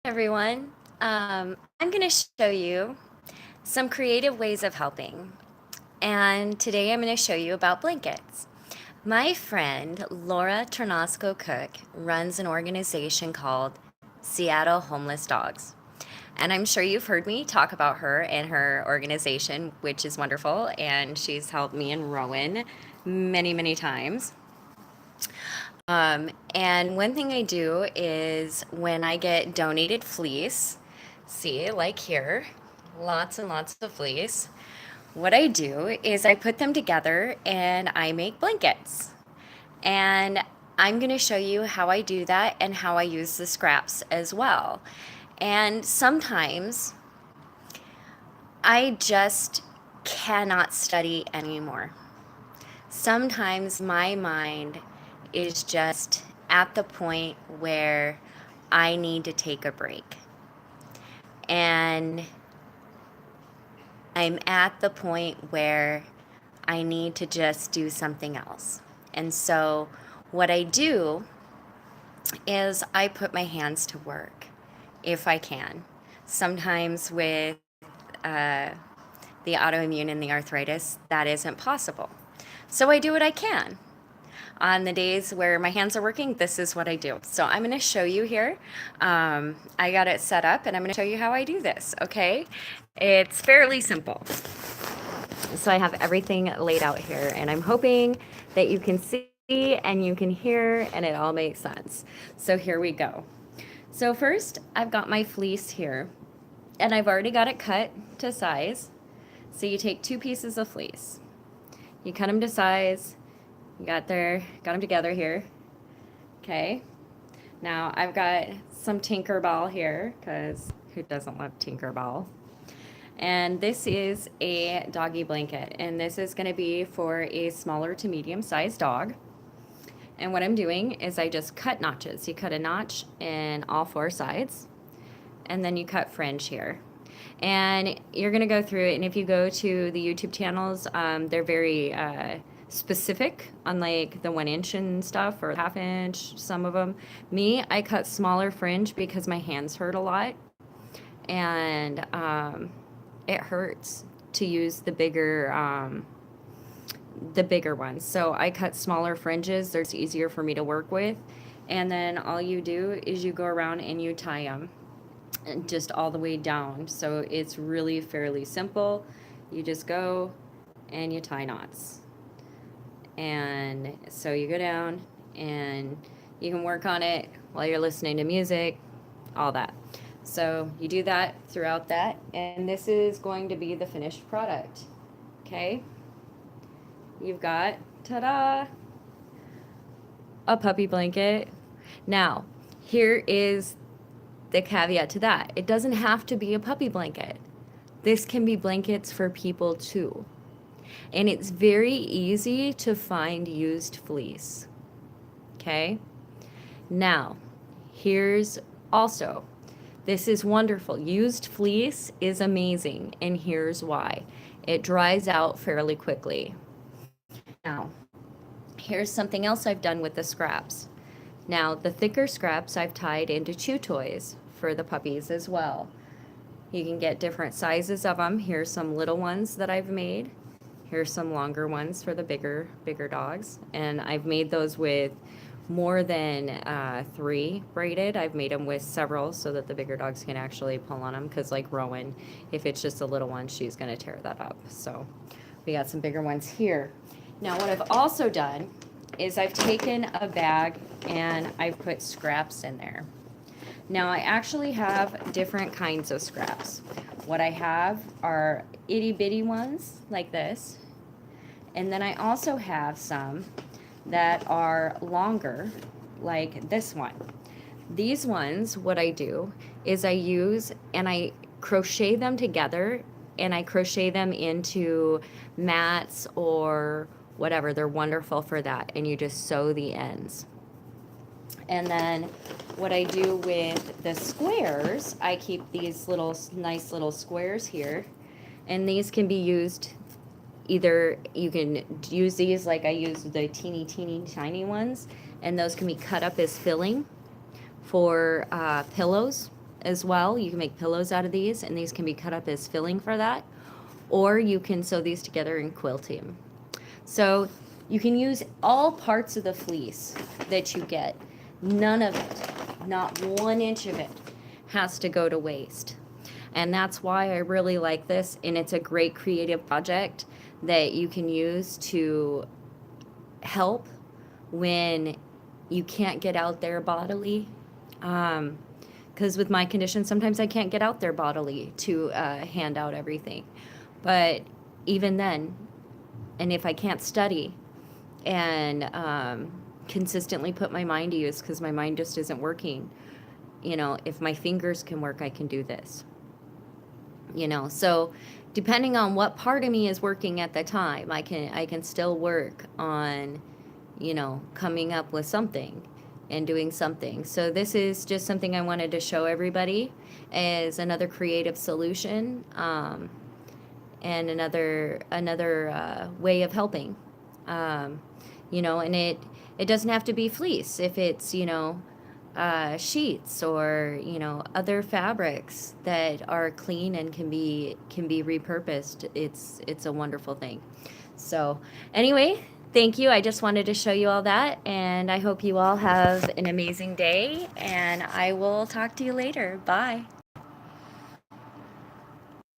Everyone. I'm going to show you some creative ways of helping. And today I'm going to show you about blankets. My friend Laura Ternasco Cook runs an organization called Seattle Homeless Dogs. And I'm sure you've heard me talk about her and her organization, which is wonderful. And she's helped me and Rowan many, many times. And one thing I do is when I get donated fleece, see, like here, lots and lots of fleece. What I do is I put them together and I make blankets. And I'm going to show you how I do that and how I use the scraps as well. And sometimes I just cannot study anymore. Sometimes my mind is just at the point where I need to take a break. And I'm at the point where I need to just do something else. And so what I do is I put my hands to work if I can. Sometimes with the autoimmune and the arthritis, that isn't possible. So I do what I can. On the days where my hands are working, this is what I do. So I'm going to show you here. I got it set up and I'm going to show you how I do this, okay? It's fairly simple. So I have everything laid out here and I'm hoping that you can see and you can hear and it all makes sense. So here we go. So first I've got my fleece here and I've already got it cut to size. So you take 2 pieces of fleece, you cut them to size. Got them together here. Okay. Now I've got some Tinkerbell here because who doesn't love Tinkerbell? And this is a doggy blanket, and this is going to be for a smaller to medium-sized dog. And what I'm doing is I just cut notches. You cut a notch in all 4 sides, and then you cut fringe here. And you're going to go through it, and if you go to the YouTube channels, they're very specific on like the 1-inch and stuff or half-inch, some of them. Me, I cut smaller fringe because my hands hurt a lot, and it hurts to use the bigger ones. So I cut smaller fringes. They're easier for me to work with. And then all you do is you go around and you tie them just all the way down. So it's really fairly simple. You just go and you tie knots. And so you go down and you can work on it while you're listening to music, all that. So you do that throughout that, and this is going to be the finished product. Okay? You've got, ta-da, a puppy blanket. Now, here is the caveat to that. It doesn't have to be a puppy blanket. This can be blankets for people too. And it's very easy to find used fleece. Okay? Now, here's also, this is wonderful. Used fleece is amazing, and here's why. It dries out fairly quickly. Now, here's something else I've done with the scraps. Now, the thicker scraps I've tied into chew toys for the puppies as well. You can get different sizes of them. Here's some little ones that I've made. Here's some longer ones for the bigger dogs. And I've made those with more than 3 braided. I've made them with several so that the bigger dogs can actually pull on them. Because like Rowan, if it's just a little one, she's going to tear that up. So we got some bigger ones here. Now what I've also done is I've taken a bag and I've put scraps in there. Now I actually have different kinds of scraps. What I have are itty bitty ones like this. And then I also have some that are longer, like this one. These ones, what I do is I use and I crochet them together, and I crochet them into mats or whatever. They're wonderful for that. And you just sew the ends. And then what I do with the squares, I keep these little nice little squares here. And these can be used, either you can use these like I use the teeny tiny ones, and those can be cut up as filling for pillows as well. You can make pillows out of these, and these can be cut up as filling for that. Or you can sew these together and quilt them. So you can use all parts of the fleece that you get. None of it, not 1 inch of it, has to go to waste. And that's why I really like this, and it's a great creative project that you can use to help when you can't get out there bodily. Because with my condition, sometimes I can't get out there bodily to hand out everything. But even then, and if I can't study and consistently put my mind to use because my mind just isn't working, you know, if my fingers can work, I can do this. You know, so depending on what part of me is working at the time, I can still work on, you know, coming up with something and doing something. So this is just something I wanted to show everybody as another creative solution, and another way of helping. You know, and it doesn't have to be fleece. If it's, you know, sheets or, you know, other fabrics that are clean and can be repurposed, it's a wonderful thing. So anyway, thank you. I just wanted to show you all that, and I hope you all have an amazing day, and I will talk to you later. Bye.